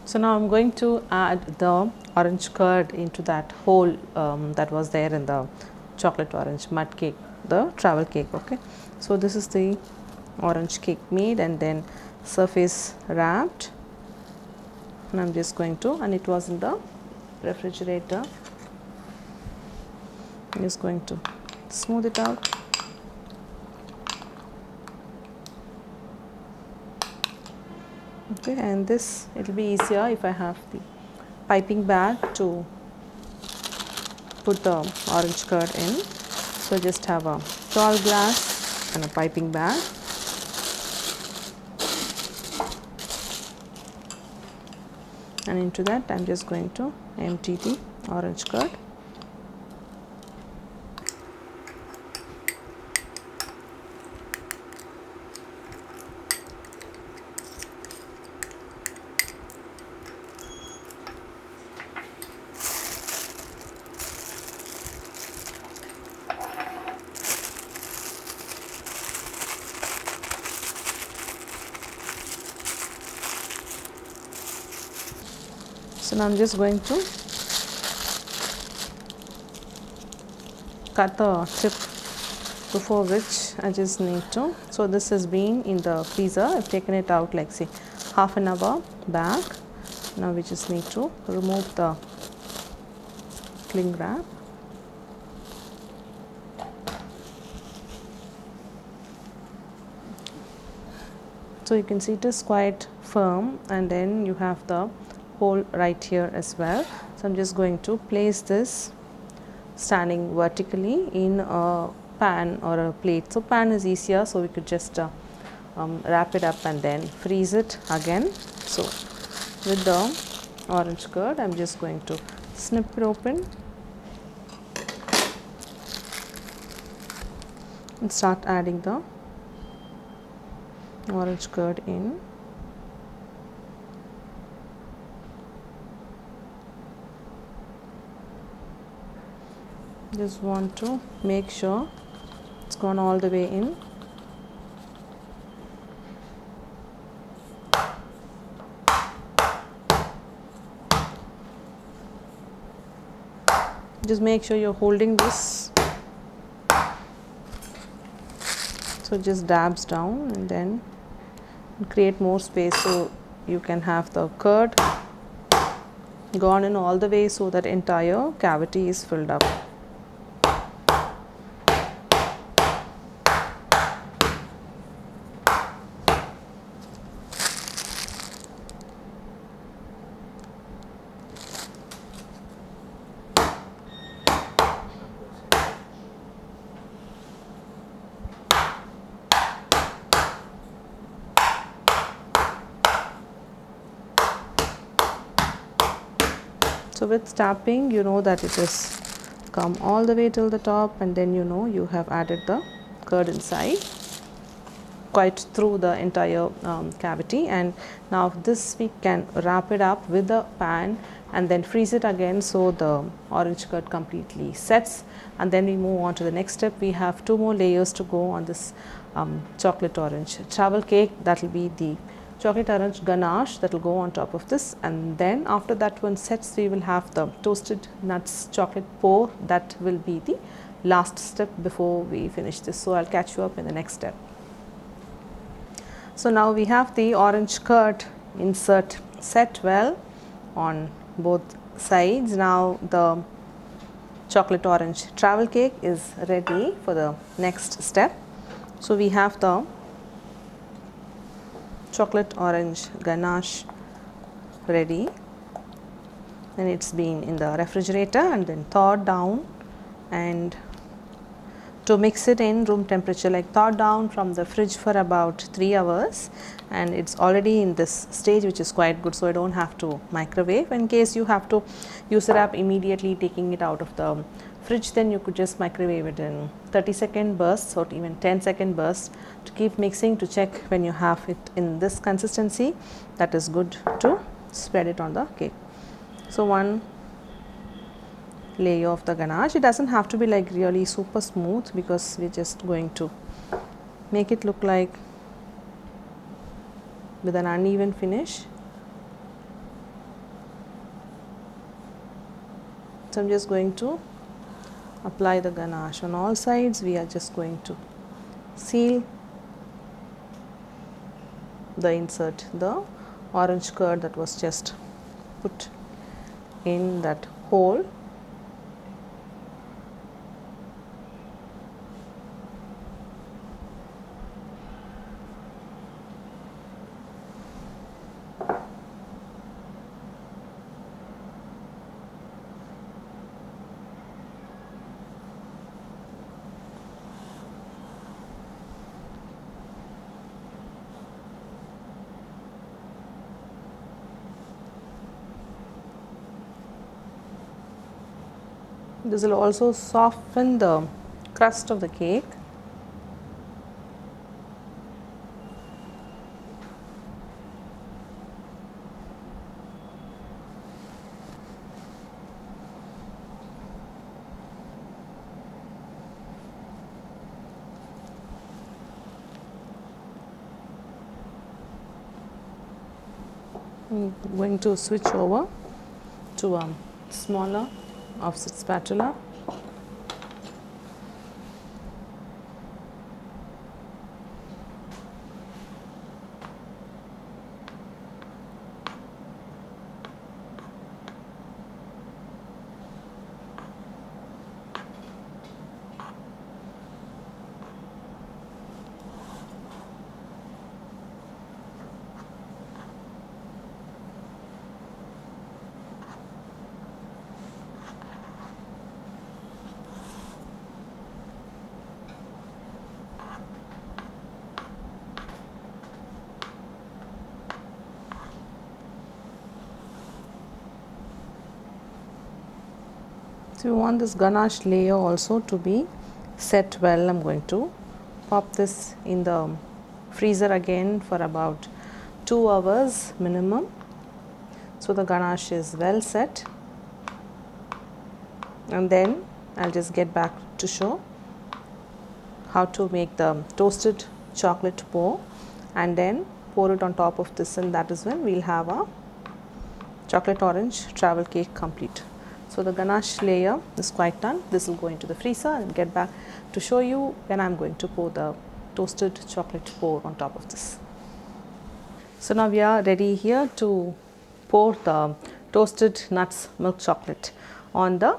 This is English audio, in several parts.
So now I'm going to add the orange curd into that hole that was there in the chocolate orange mud cake, the travel cake. Okay, so this is the orange cake made and then surface wrapped, and I'm just going to, and it was in the refrigerator, I'm just going to smooth it out. Okay, and this, it will be easier if I have the piping bag to put the orange curd in. So just have a tall glass and a piping bag. And into that I'm just going to empty the orange curd. So now I'm just going to cut the tip before which I just need to. So this has been in the freezer. I've taken it out like say half an hour back. Now we just need to remove the cling wrap. So you can see it is quite firm, and then you have the hole right here as well. So I'm just going to place this standing vertically in a pan or a plate. So pan is easier, so we could just wrap it up and then freeze it again. So with the orange curd, I'm just going to snip it open and start adding the orange curd in. Just want to make sure it's gone all the way in. Just make sure you're holding this, so it just dabs down, and then create more space so you can have the curd gone in all the way, so that entire cavity is filled up. So with tapping, you know that it has come all the way till the top, and then you know you have added the curd inside quite through the entire cavity. And now this we can wrap it up with the pan and then freeze it again, so the orange curd completely sets. And then we move on to the next step. We have 2 more layers to go on this chocolate orange travel cake. That will be the chocolate orange ganache that will go on top of this, and then after that one sets, we will have the toasted nuts chocolate pour. That will be the last step before we finish this. So I'll catch you up in the next step. So now we have the orange curd insert set well on both sides. Now the chocolate orange travel cake is ready for the next step. So we have the chocolate orange ganache ready, and it's been in the refrigerator and then thawed down. And to mix it in room temperature, like thawed down from the fridge for about 3 hours, and it's already in this stage, which is quite good. So I don't have to microwave. In case you have to use it up immediately taking it out of the fridge, then you could just microwave it in 30-second bursts or even 10-second bursts to keep mixing, to check when you have it in this consistency. That is good to spread it on the cake. So one layer of the ganache, it doesn't have to be like really super smooth, because we're just going to make it look like with an uneven finish. So I'm just going to apply the ganache on all sides. We are just going to seal the insert, the orange curd that was just put in that hole. This will also soften the crust of the cake. I'm going to switch over to a smaller offset spatula. So you want this ganache layer also to be set well. I'm going to pop this in the freezer again for about 2 hours minimum. So the ganache is well set, and then I'll just get back to show how to make the toasted chocolate pour and then pour it on top of this, and that is when we'll have a chocolate orange travel cake complete. So the ganache layer is quite done. This will go into the freezer and get back to show you when I'm going to pour the toasted chocolate pour on top of this. So now we are ready here to pour the toasted nuts milk chocolate on the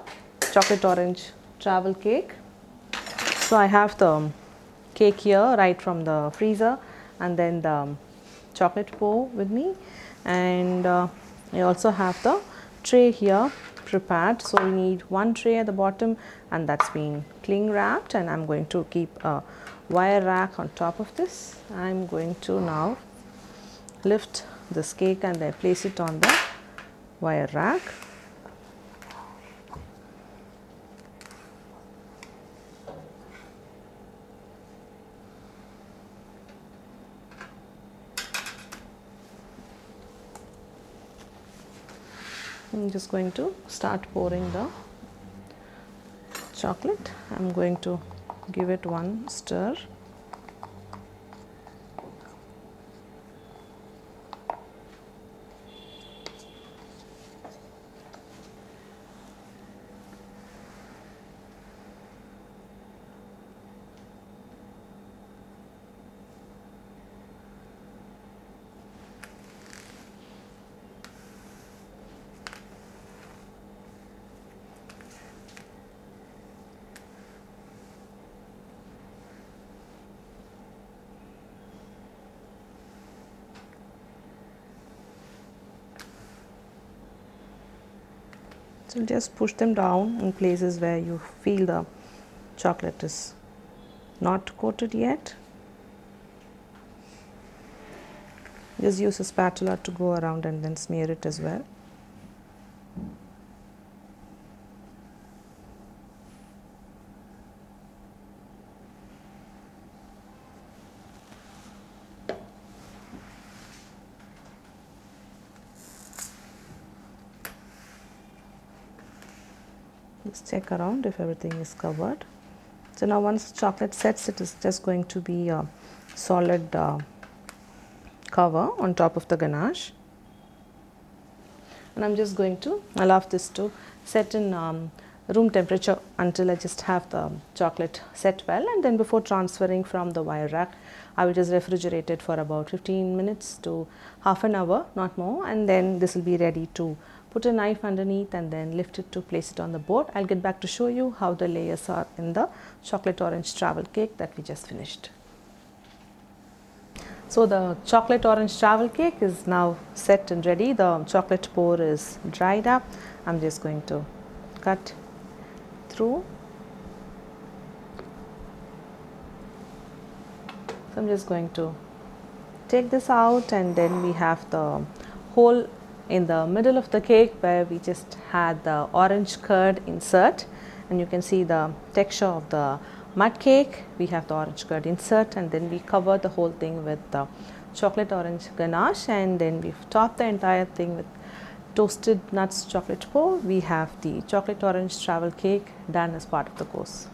chocolate orange travel cake. So I have the cake here right from the freezer, and then the chocolate pour with me, and I also have the tray here prepared. So we need one tray at the bottom, and that's been cling wrapped, and I'm going to keep a wire rack on top of this. I'm going to now lift this cake and then place it on the wire rack. I'm just going to start pouring the chocolate. I'm going to give it one stir. So just push them down in places where you feel the chocolate is not coated yet. Just use a spatula to go around and then smear it as well. Just check around if everything is covered. So now once the chocolate sets, it is just going to be a solid cover on top of the ganache. And I'm just going to allow this to set in room temperature until I just have the chocolate set well, and then before transferring from the wire rack I will just refrigerate it for about 15 minutes to half an hour, not more, and then this will be ready to put a knife underneath and then lift it to place it on the board. I'll get back to show you how the layers are in the chocolate orange travel cake that we just finished. So the chocolate orange travel cake is now set and ready. The chocolate pour is dried up. I'm just going to cut through. So I'm just going to take this out, and then we have the hole in the middle of the cake where we just had the orange curd insert, and you can see the texture of the mud cake. We have the orange curd insert, and then we cover the whole thing with the chocolate orange ganache, and then we've topped the entire thing with toasted nuts chocolate pour. We have the chocolate orange travel cake done as part of the course.